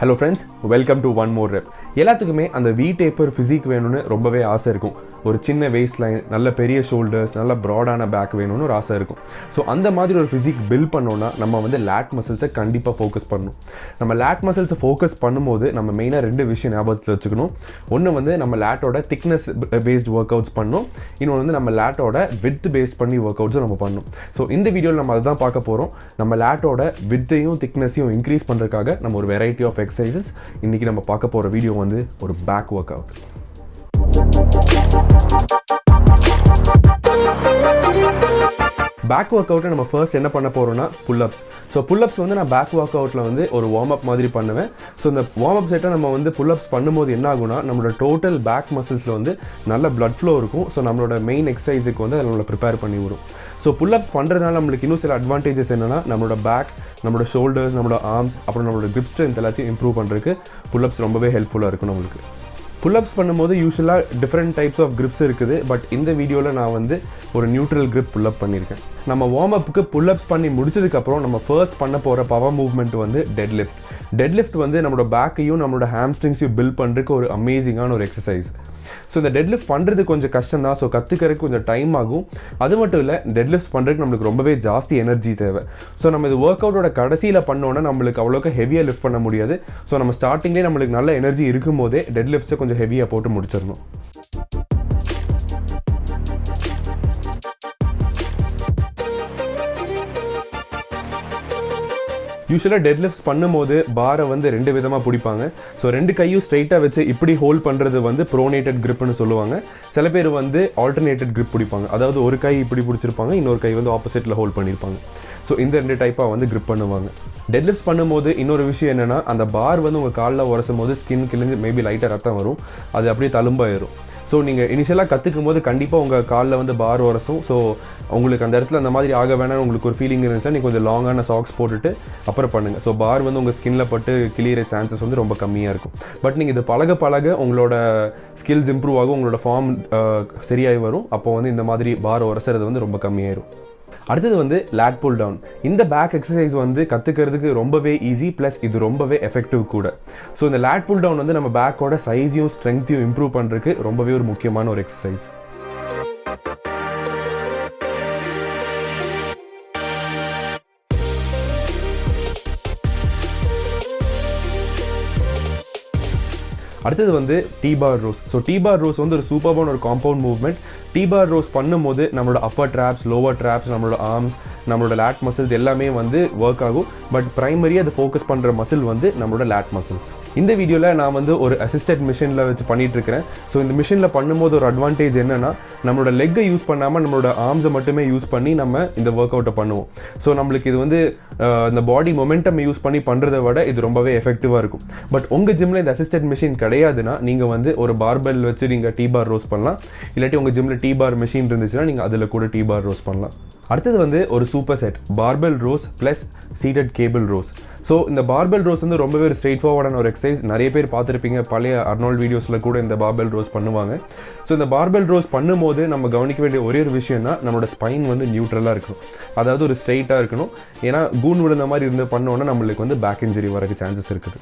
Hello friends, welcome to one more rep. எல்லாத்துக்குமே அந்த V taper physique வேணும்னு ரொம்பவே ஆசை இருக்கும். ஒரு சின்ன waist line, நல்ல பெரிய shoulders, நல்ல broad-ஆன back வேணும்னு ஒரு ஆசை இருக்கும். ஸோ அந்த மாதிரி ஒரு physique build பண்ணோம்னா நம்ம வந்து lat muscles-ஐ கண்டிப்பாக ஃபோக்கஸ் பண்ணணும். நம்ம lat muscles-ஐ ஃபோக்கஸ் பண்ணும்போது நம்ம மெயினாக ரெண்டு விஷயம் ஞாபகத்தில் வச்சுக்கணும். ஒன்று வந்து நம்ம latோட thickness based workouts பண்ணணும். இன்னொன்று வந்து நம்ம latோட width based பண்ணி workouts நம்ம பண்ணணும். ஸோ இந்த வீடியோவில் நம்ம அதுதான் பார்க்க போகிறோம். நம்ம latோட width-ஐயும் thickness-ஐயும் இன்க்ரீஸ் பண்ணுறதுக்காக நம்ம ஒரு வெரைட்டி ஆஃப் எக்ஸசைசஸ் இன்றைக்கி நம்ம பார்க்க போகிற வீடியோ வந்து ஒரு பேக் ஒர்க் அவுட். பேக் ஒர்க் அவுட்டில் நம்ம ஃபர்ஸ்ட் என்ன பண்ண போகிறோம்னா புல்அப்ஸ். ஸோ புல்அப்ஸ் வந்து நான் பேக் ஒர்க் அவுட்டில் வந்து ஒரு வார்ம் அப் மாதிரி பண்ணுவேன். ஸோ இந்த வார்ம் அப் செட்டை நம்ம வந்து புல்அப்ஸ் பண்ணும்போது என்ன ஆகும்னா நம்மளோட டோட்டல் பேக் மசில்ஸில் வந்து நல்ல பிளட் ஃப்ளோ இருக்கும். ஸோ நம்மளோட மெயின் எக்ஸசைஸுக்கு வந்து நம்மளை ப்ரிப்பேர் பண்ணி விடும். ஸோ புல்அப்ஸ் பண்ணுறதுனால நம்மளுக்கு இன்னும் சில அட்வான்டேஜஸ் என்னென்னா நம்மளோட பேக், நம்மளோட ஷோல்டர்ஸ், நம்மளோட ஆர்ம்ஸ், அப்புறம் நம்மளோட கிரிப் ஸ்ட்ரென்த் எல்லாத்தையும் இம்ப்ரூவ் பண்ணுறதுக்கு புல்அப்ஸ் ரொம்பவே ஹெல்ப்ஃபுல்லாக இருக்கும் நம்மளுக்கு. புல்அப்ஸ் பண்ணும்போது யூஸ்வலாக டிஃப்ரெண்ட் டைப்ஸ் ஆஃப் கிரிப்ஸ் இருக்குது. பட் இந்த வீடியோவில் நான் வந்து ஒரு நியூட்ரல் கிரிப் புல்அப் பண்ணியிருக்கேன். நம்ம வார்ம் அப்புக்கு புல்அப்ஸ் பண்ணி முடிச்சதுக்கப்புறம் நம்ம ஃபர்ஸ்ட் பண்ண போகிற பவர் மூவ்மெண்ட் வந்து டெட்லிஃப்ட். டெட்லிஃப்ட் வந்து நம்மளோட பேக்கையும் நம்மளோட ஹாம்ஸ்ட்ரிங்ஸையும் பில்ட் பண்ணுறதுக்கு ஒரு அமேசிங்கான ஒரு எக்ஸசைஸ். ஸோ இந்த டெட்லிஃப்ட் பண்ணுறது கொஞ்சம் கஷ்டம் தான். ஸோ கற்றுக்கிறதுக்கு கொஞ்சம் டைம் ஆகும். அது மட்டும் இல்லை, டெட்லிஃப்ட் பண்ணுறதுக்கு நம்மளுக்கு ரொம்பவே ஜாஸ்தி எனர்ஜி தேவை. ஸோ நம்ம இது ஒர்க் அவுட்டோட கடைசியில் பண்ணோன்னா நம்மளுக்கு அவ்வளோக்கா ஹெவியாக லிஃப்ட் பண்ண முடியாது. ஸோ நம்ம ஸ்டார்டிங்லேயே நம்மளுக்கு நல்ல எனர்ஜி இருக்கும் போதே டெட்லிஃப்ட்ஸை கொஞ்சம் ஹெவியாக போட்டு முடிச்சிடணும். யூஸ்வலாக டெட்லிஃப்ட்ஸ் பண்ணும்போது பாரை வந்து ரெண்டு விதமாக பிடிப்பாங்க. ஸோ ரெண்டு கையும் ஸ்ட்ரைட்டாக வச்சு இப்படி ஹோல்ட் பண்ணுறது வந்து ப்ரோனேட்டட் கிரிப்னு சொல்லுவாங்க. சில பேர் வந்து ஆல்டர்னேட்டட் கிரிப் பிடிப்பாங்க. அதாவது ஒரு கை இப்படி பிடிச்சிருப்பாங்க, இன்னொரு கை வந்து ஆப்போசிட்டில் ஹோல்ட் பண்ணியிருப்பாங்க. ஸோ இந்த ரெண்டு டைப்பாக வந்து கிரிப் பண்ணுவாங்க. டெட்லிஃப்ட்ஸ் பண்ணும்போது இன்னொரு விஷயம் என்னென்னா அந்த பார் வந்து உங்கள் காலில் உரசும் போது ஸ்கின் கிழிஞ்சு மேபி லைட்டாக ரத்தம் வரும். அது அப்படியே தழும்பாயிரும். ஸோ நீங்கள் இனிஷியலாக கற்றுக்கும் போது கண்டிப்பாக உங்கள் காலில் வந்து பார் உரசும். ஸோ உங்களுக்கு அந்த இடத்துல அந்த மாதிரி ஆக வேணாம்னு உங்களுக்கு ஒரு ஃபீலிங் இருந்துச்சுன்னா நீங்கள் கொஞ்சம் லாங்கான சாக்ஸ் போட்டுட்டு அப்புறம் பண்ணுங்கள். ஸோ பார் வந்து உங்கள் ஸ்கின்ல பட்டு கிளியிற சான்சஸ் வந்து ரொம்ப கம்மியாக இருக்கும். பட் நீங்கள் இது பழக பழக உங்களோட ஸ்கில்ஸ் இம்ப்ரூவ் ஆகும், உங்களோட ஃபார்ம் சரியாகி வரும். அப்போ வந்து இந்த மாதிரி பார் உரசுறது வந்து ரொம்ப கம்மியாயிரும். அடுத்தது வந்து லேட் புல் டவுன். இந்த பேக் எக்ஸசைஸ் வந்து கற்றுக்கிறதுக்கு ரொம்பவே ஈஸி, ப்ளஸ் இது ரொம்பவே எஃபெக்டிவ் கூட. ஸோ இந்த லேட் புல் டவுன் வந்து நம்ம பேக்கோட சைஸையும் ஸ்ட்ரென்த்தையும் இம்ப்ரூவ் பண்ணுறதுக்கு ரொம்பவே ஒரு முக்கியமான ஒரு எக்ஸசைஸ். அடுத்தது வந்து T-bar rows. So T-bar rows வந்து ஒரு சூப்பர்பான ஒரு காம்பவுண்ட் மூவ்மெண்ட். T-bar rows பண்ணும்போது நம்மளோட அப்பர் ட்ராப்ஸ், லோவர் ட்ராப்ஸ், நம்மளோட ஆர்ம்ஸ், நம்மளோட லேட் மசில்ஸ் எல்லாமே வந்து ஒர்க் ஆகும். பட் ப்ரைமரியாக அதை ஃபோக்கஸ் பண்ணுற மசில் வந்து நம்மளோட லேட் மசில்ஸ். இந்த வீடியோவில் நான் வந்து ஒரு அசிஸ்டட் மிஷினில் வச்சு பண்ணிகிட்டு இருக்கிறேன். ஸோ இந்த மிஷினில் பண்ணும்போது ஒரு அட்வான்டேஜ் என்னென்னா நம்மளோட லெக்கை யூஸ் பண்ணாமல் நம்மளோட ஆர்ம்ஸை மட்டுமே யூஸ் பண்ணி நம்ம இந்த ஒர்க் அவுட்டை பண்ணுவோம். ஸோ நம்மளுக்கு இது வந்து இந்த பாடி மொமெண்டம் யூஸ் பண்ணி பண்ணுறதை விட இது ரொம்பவே எஃபெக்டிவாக இருக்கும். பட் உங்கள் ஜிம்மில் இந்த அசிஸ்டட் மிஷின் கிடையாதுன்னா நீங்கள் வந்து ஒரு பார்பெல் வச்சு நீங்கள் T-bar rows பண்ணலாம். இல்லாட்டி உங்கள் ஜிம்மில் T-bar மிஷின் இருந்துச்சுன்னா நீங்கள் அதில் கூட T-bar rows பண்ணலாம். அடுத்தது வந்து ஒரு super set barbell rows plus seated cable rows. So இந்த பார்பெல் ரோஸ் வந்து ரொம்பவே ஒரு ஸ்ட்ரெயிட் ஃபார்வர்டான ஒரு எக்ஸசைஸ். நிறைய பேர் பார்த்துருப்பீங்க, பழைய அர்னால்ட் வீடியோஸில் கூட இந்த பார்பெல் ரோஸ் பண்ணுவாங்க. ஸோ இந்த பார்பெல் ரோஸ் பண்ணும்போது நம்ம கவனிக்க வேண்டிய ஒரே ஒரு விஷயம்னா நம்மளோட ஸ்பைன் வந்து நியூட்ரலாக இருக்கணும். அதாவது ஒரு ஸ்ட்ரெயிட்டாக இருக்கணும். ஏன்னா கூன் விழுந்த மாதிரி இருந்து பண்ணோன்னா நம்மளுக்கு வந்து பேக் இன்ஜுரி வரக்கு சான்சஸ் இருக்குது.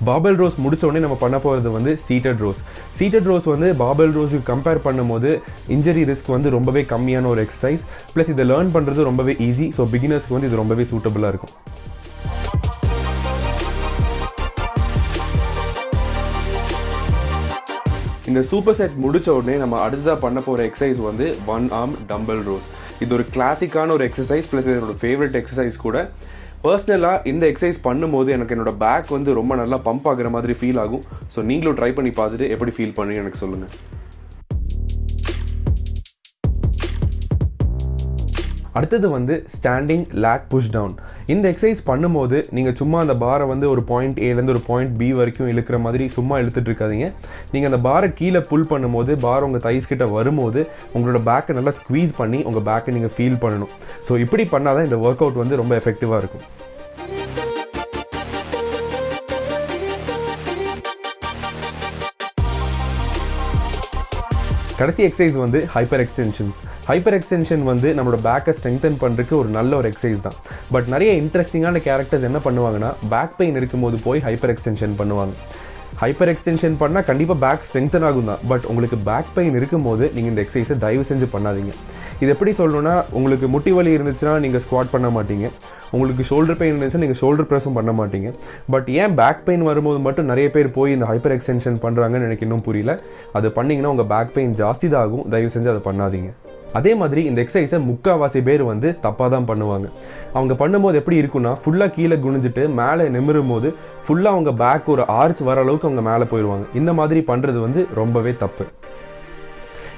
பார்பெல் ரோஸ் முடிச்ச உடனே நம்ம பண்ண போகிறது வந்து சீட்டட் ரோஸ். சீட்டட் ரோஸ் வந்து பார்பெல் ரோஸுக்கு கம்பேர் பண்ணும்போது இன்ஜரி ரிஸ்க் வந்து ரொம்பவே கம்மியான ஒரு எக்ஸசைஸ். ப்ளஸ் இதை லேர்ன் பண்ணுறது ரொம்பவே ஈஸி. ஸோ பிகினர்ஸ்க்கு வந்து இது ரொம்பவே சூட்டபுளாக இருக்கும். இந்த சூப்பர் செட் முடிச்ச உடனே நம்ம அடுத்ததாக பண்ண போகிற எக்ஸசைஸ் வந்து ஒன் ஆர்ம் டம்பல் ரோஸ். இது ஒரு கிளாசிக்கான ஒரு எக்ஸசைஸ், ப்ளஸ் என்னோட ஃபேவரட் எக்ஸசைஸ் கூட. பர்சனலாக இந்த எக்ஸசைஸ் பண்ணும்போது எனக்கு என்னோட பேக் வந்து ரொம்ப நல்லா பம்ப் ஆகிற மாதிரி ஃபீல் ஆகும். ஸோ நீங்களும் ட்ரை பண்ணி பார்த்துட்டு எப்படி ஃபீல் பண்ணுங்க எனக்கு சொல்லுங்கள். அடுத்தது வந்து ஸ்டாண்டிங் லேட் புஷ் டவுன். இந்த எக்ஸசைஸ் பண்ணும்போது நீங்கள் சும்மா அந்த பாரை வந்து ஒரு பாயிண்ட் ஏலேருந்து ஒரு பாயிண்ட் பி வரைக்கும் இழுக்கிற மாதிரி சும்மா இழுத்துட்டு இருக்காதீங்க. நீங்கள் அந்த பாரை கீழே புல் பண்ணும்போது பார் உங்கள் தைஸ் கிட்ட வரும்போது உங்களோட பேக்கை நல்லா ஸ்குவீஸ் பண்ணி உங்கள் பேக்கை நீங்கள் ஃபீல் பண்ணணும். ஸோ இப்படி பண்ணால் தான் இந்த ஒர்க் அவுட் வந்து ரொம்ப எஃபெக்டிவாக இருக்கும். கடைசி எக்ஸசைஸ் வந்து ஹைப்பர் எக்ஸ்டென்ஷன்ஸ். ஹைப்பர் எக்ஸ்டென்ஷன் வந்து நம்மளோட பேக்கை ஸ்ட்ரெங்தன் பண்ணுறதுக்கு ஒரு நல்ல ஒரு எக்ஸசைஸ் தான். பட் நிறைய இன்ட்ரெஸ்டிங்கான கேரக்டர்ஸ் என்ன பண்ணுவாங்கன்னா, பேக் பெயின் இருக்கும்போது போய் ஹைப்பர் எக்ஸ்டென்ஷன் பண்ணுவாங்க. ஹைப்பர் எக்ஸ்டென்ஷன் பண்ணால் கண்டிப்பாக பேக் ஸ்ட்ரெங்தன் ஆகும் தான். பட் உங்களுக்கு பேக் பெயின் இருக்கும்போது நீங்கள் இந்த எக்ஸசைஸை தயவு செஞ்சு பண்ணாதீங்க. இது எப்படி சொல்லணும்னா, உங்களுக்கு முட்டி வலி இருந்துச்சுன்னா நீங்கள் ஸ்குவாட் பண்ண மாட்டீங்க. உங்களுக்கு ஷோல்டர் பெயின் இருந்துச்சுன்னா நீங்கள் ஷோல்டர் ப்ரெஸ்ஸும் பண்ண மாட்டீங்க. பட் ஏன் பேக் பெயின் வரும்போது மட்டும் நிறைய பேர் போய் இந்த ஹைப்பர் எக்ஸ்டென்ஷன் பண்ணுறாங்கன்னு எனக்கு இன்னும் புரியல. அது பண்ணிங்கன்னா உங்கள் பேக் பெயின் ஜாஸ்தி தான் ஆகும். தயவு செஞ்சு அதை பண்ணாதீங்க. அதே மாதிரி இந்த எக்ஸசைஸை முக்கால்வாசி பேர் வந்து தப்பாக தான் பண்ணுவாங்க. அவங்க பண்ணும்போது எப்படி இருக்குன்னா, ஃபுல்லாக கீழே குனிஞ்சிட்டு மேலே நிமிரும் போது ஃபுல்லாக அவங்க பேக் ஒரு ஆர்ச் வர அளவுக்கு அவங்க மேலே போயிடுவாங்க. இந்த மாதிரி பண்ணுறது வந்து ரொம்பவே தப்பு.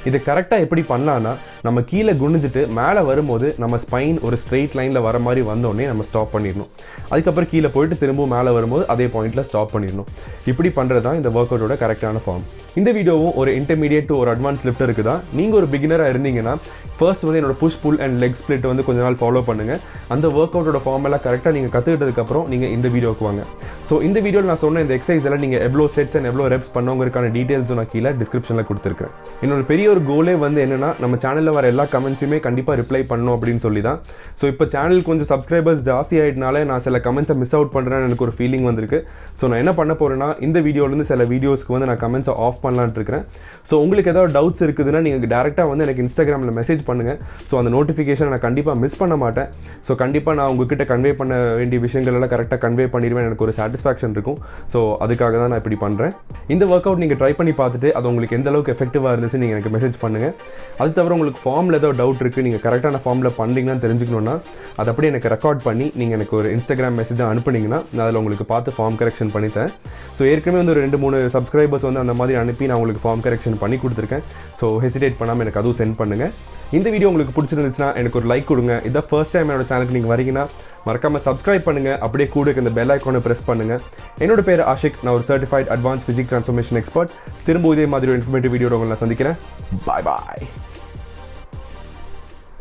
இது கரெக்டாக எப்படி பண்ணலான்னா, நம்ம கீழே குனிஞ்சிட்டு மேலே வரும்போது நம்ம ஸ்பைன் ஒரு ஸ்ட்ரெயிட் லைனில் வர மாதிரி வந்தோடனே நம்ம ஸ்டாப் பண்ணிடணும். அதுக்கப்புறம் கீழே போயிட்டு திரும்பவும் மேலே வரும்போது அதே பாயிண்டில் ஸ்டாப் பண்ணிடணும். இப்படி பண்ணுறது தான் இந்த ஒர்க் அவுட்டோட கரெக்டான ஃபார்ம். இந்த வீடியோவும் ஒரு இன்டர்மீடியட் டு ஒரு அட்வான்ஸ் லிஃப்டருக்கு தான். நீங்கள் ஒரு பிகினராக இருந்தீங்கன்னா ஃபர்ஸ்ட் வந்து என்னோட push pull and leg split வந்து கொஞ்ச நாள் ஃபாலோ பண்ணுங்கள். அந்த ஒர்க் அவுட்டோட ஃபார்ம் எல்லாம் கரெக்டாக நீங்கள் கற்றுக்கிட்டதுக்கப்புறம் நீங்கள் இந்த வீடியோக்கு வாங்க. ஸோ இந்த வீடியோவில் நான் சொன்ன இந்த எக்ஸசைஸ் எல்லாம் நீங்கள் எவ்வளோ செட்ஸ் அண்ட் எவ்வளோ ரெப்ஸ் பண்ணவங்களுக்கான டீட்டெயில்ஸும் நான் கீழே டிஸ்கிரிப்ஷனில் கொடுத்துருக்கேன். என்னோட பெரிய ஒரு கோலே வந்து என்னென்னா, நம்ம சேனலில் வர எல்லா கமெண்ட்ஸுமே கண்டிப்பாக ரிப்ளை பண்ணணும் அப்படின்னு சொல்லி தான். ஸோ இப்போ சேனல் கொஞ்சம் சப்ஸ்கிரைபர்ஸ் ஜாஸ்தி ஆகிட்டனால நான் சில கமெண்ட்ஸை மிஸ் அவுட் பண்ணுறேன்னு எனக்கு ஒரு ஃபீலிங் வந்திருக்கு. ஸோ நான் என்ன பண்ண போகிறேன்னா, இந்த வீடியோலேருந்து சில வீடியோஸ்க்கு வந்து நான் கமெண்ட்ஸை ஆஃப் பண்ணலான்ட்டு இருக்கிறேன். ஸோ உங்களுக்கு ஏதாவது டவுட்ஸ் இருக்குதுன்னா நீங்கள் டேரெக்டாக வந்து எனக்கு இன்ஸ்டாகிராமில் மெசேஜ் பண்ணுங்கள். ஸோ அந்த நோட்டிஃபிகேஷன் நான் கண்டிப்பாக மிஸ் பண்ண மாட்டேன். ஸோ கண்டிப்பாக நான் உங்ககிட்ட கன்வே பண்ண வேண்டிய விஷயங்கள் எல்லாம் கரெக்டாக கன்வே பண்ணிடுவேன். எனக்கு ஒரு சாட்டிஸ்ஃபேக்ஷன் இருக்கும். ஸோ அதுக்காக தான் நான் இப்படி பண்ணுறேன். இந்த ஒர்க் அவுட் நீங்கள் ட்ரை பண்ணி பார்த்துட்டு அது உங்களுக்கு எந்த அளவுக்கு எஃபெக்டிவாக இருந்துச்சு நீங்கள் எனக்கு மெசேஜ் பண்ணுங்கள். அது தவிர உங்களுக்கு ஃபார்மில் ஏதோ டவுட் இருக்குது, நீங்கள் கரெக்டான ஃபார்மில் பண்ணுறீங்கன்னு தெரிஞ்சுக்கணுன்னா அதை அப்படியே எனக்கு ரெக்கார்ட் பண்ணி நீங்கள் எனக்கு ஒரு இன்ஸ்டாகிராம் மெசேஜாக அனுப்புனீங்கன்னா நான் அதில் உங்களுக்கு பார்த்து ஃபார்ம் கரெக்ஷன் பண்ணித்தேன். ஸோ ஏற்கனவே வந்து ஒரு 2-3 சப்ஸ்கிரைபர்ஸ் வந்து அந்த மாதிரி அனுப்பி நான் உங்களுக்கு ஃபார்ம் கரெக்ஷன் பண்ணி கொடுத்துருக்கேன். ஸோ ஹெசிடேட் பண்ணாமல் எனக்கு அதுவும் சென்ட் பண்ணுங்கள். இந்த வீடியோ உங்களுக்கு பிடிச்சிருந்துச்சுன்னா எனக்கு ஒரு லைக் கொடுங்க. இதான் ஃபர்ஸ்ட் டைம் என்னோட சேனலுக்கு நீங்கள் வரீங்கன்னா மறக்காமல் சப்ஸ்கிரைப் பண்ணுங்கள். அப்படியே கூட இந்த பெல் ஐக்கானை ப்ரெஸ் பண்ணுங்கள். என்னோட பேர் ஆஷிக். நான் ஒரு certified advance physique transformation expert. திரும்ப இதே மாதிரி ஒரு இன்ஃபர்மேட்டிவ் வீடியோட உங்களை சந்திக்கிறேன். பாய் பாய்.